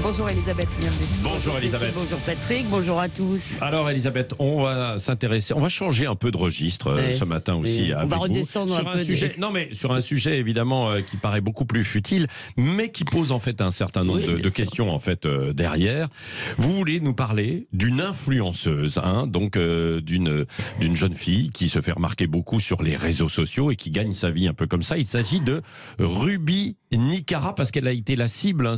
Bonjour Elisabeth, bienvenue. Bonjour Elisabeth. Bonjour Patrick, bonjour à tous. Alors Elisabeth, on va changer un peu de registre ce matin aussi. On va redescendre sur un sujet, non mais sur un sujet évidemment qui paraît beaucoup plus futile, mais qui pose en fait un certain nombre de questions en fait derrière. Vous voulez nous parler d'une influenceuse, donc d'une jeune fille qui se fait remarquer beaucoup sur les réseaux sociaux et qui gagne sa vie un peu comme ça. Il s'agit de Ruby Nicara parce qu'elle a été la cible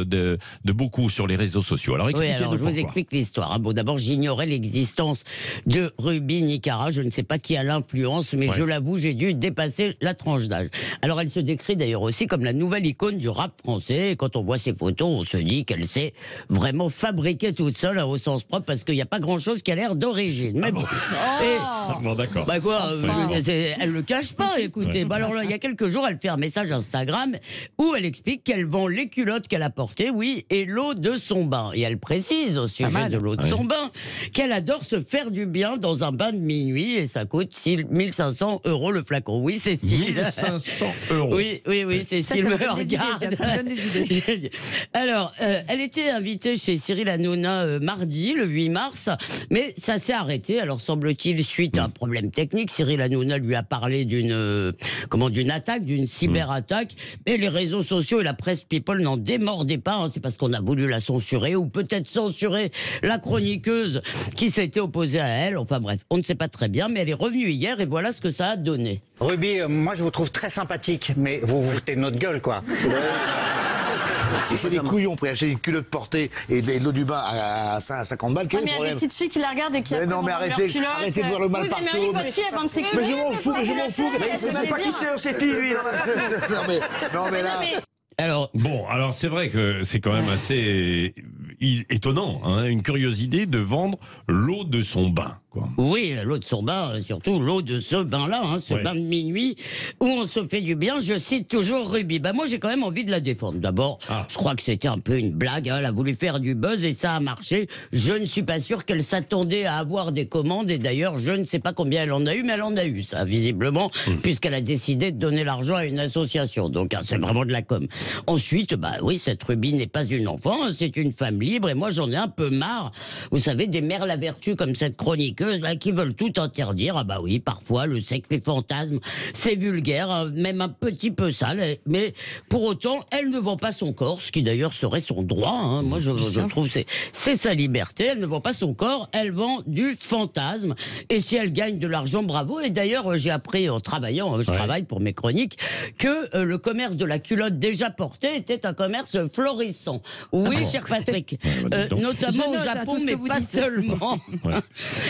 de beaucoup sur les réseaux sociaux. Alors expliquez-nous je vous explique l'histoire. Bon, d'abord, j'ignorais l'existence de Ruby Nicara. Je ne sais pas qui a l'influence, mais je l'avoue, j'ai dû dépasser la tranche d'âge. Alors, elle se décrit d'ailleurs aussi comme la nouvelle icône du rap français. Et quand on voit ses photos, on se dit qu'elle s'est vraiment fabriquée toute seule, au sens propre, parce qu'il n'y a pas grand-chose qui a l'air d'origine. Mais bon. Bon, d'accord. Bah quoi, elle le cache pas, écoutez. Bah alors là, il y a quelques jours, elle fait un message Instagram où elle explique qu'elle vend les culottes qu'elle a portées, et l'eau de son bain. Et elle précise au sujet de l'eau de son bain qu'elle adore se faire du bien dans un bain de minuit et ça coûte 1500 € le flacon. Oui, Cécile. 1500 €. Oui, Cécile me regarde. Ça me donne des idées. Alors, elle était invitée chez Cyril Hanouna mardi, le 8 mars, mais ça s'est arrêté. Alors, semble-t-il, suite à un problème technique, Cyril Hanouna lui a parlé d'une attaque, d'une cyberattaque, mais les réseaux sociaux et la presse people n'en démordaient pas. C'est parce qu'on a voulu la censurer ou peut-être censurer la chroniqueuse qui s'était opposée à elle. Enfin bref, on ne sait pas très bien, mais elle est revenue hier et voilà ce que ça a donné. Ruby, moi je vous trouve très sympathique, mais vous vous foutez de notre gueule, quoi. Et c'est des couillons pour acheter une culotte portée et de l'eau du bain à 50 balles. Mais il y a des petites filles qui la regardent et qui mais non, mais arrêtez de voir le mal partout. Votre fille, elle vend de ses culottes. Mais je m'en fous, Mais c'est même pas qui c'est ces filles, lui. Non, mais là. Alors c'est vrai que c'est quand même assez étonnant, une curieuse idée de vendre l'eau de son bain, quoi. Oui, l'eau de son bain, surtout l'eau de ce bain-là, ce bain de minuit où on se fait du bien. Je cite toujours Ruby. Moi, j'ai quand même envie de la défendre. D'abord, je crois que c'était un peu une blague. Elle a voulu faire du buzz et ça a marché. Je ne suis pas sûr qu'elle s'attendait à avoir des commandes. Et d'ailleurs, je ne sais pas combien elle en a eu, mais elle en a eu, ça, visiblement, puisqu'elle a décidé de donner l'argent à une association. Donc, c'est vraiment de la com. Ensuite, cette Ruby n'est pas une enfant, c'est une femme libre. Et moi, j'en ai un peu marre, vous savez, des mères la vertu comme cette chroniqueuse là, qui veulent tout interdire. Parfois, le sexe, les fantasmes, c'est vulgaire, même un petit peu sale. Mais pour autant, elle ne vend pas son corps, ce qui d'ailleurs serait son droit. Moi, je trouve c'est sa liberté. Elle ne vend pas son corps, elle vend du fantasme. Et si elle gagne de l'argent, bravo. Et d'ailleurs, j'ai appris en travaillant, je travaille pour mes chroniques, que le commerce de la culotte déjà portée était un commerce florissant. Oui, cher Patrick. Notamment au Japon, mais pas seulement.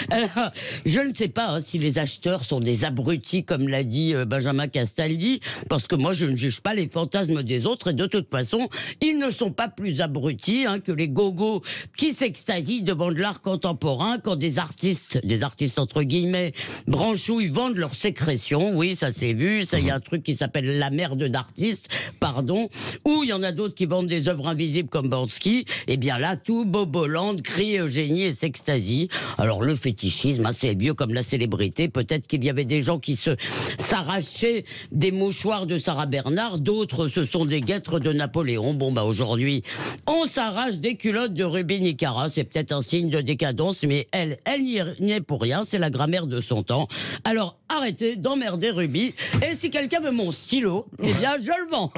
Alors, je ne sais pas si les acheteurs sont des abrutis, comme l'a dit Benjamin Castaldi, parce que moi, je ne juge pas les fantasmes des autres, et de toute façon, ils ne sont pas plus abrutis que les gogos qui s'extasient devant de l'art contemporain quand des artistes entre guillemets, branchouilles vendent leurs sécrétions. Oui, ça s'est vu, ça, il y a un truc qui s'appelle la merde d'artistes, pardon, ou il y en a d'autres qui vendent des œuvres invisibles comme Bansky. Et bien là, tout bobolande, crie Eugénie et s'extasie. Alors le fétichisme, c'est vieux comme la célébrité. Peut-être qu'il y avait des gens qui s'arrachaient des mouchoirs de Sarah Bernard, d'autres ce sont des guêtres de Napoléon. Aujourd'hui, on s'arrache des culottes de Ruby Nicara. C'est peut-être un signe de décadence, mais elle n'y est pour rien. C'est la grammaire de son temps. Alors arrêtez d'emmerder Ruby. Et si quelqu'un veut mon stylo, eh bien je le vends.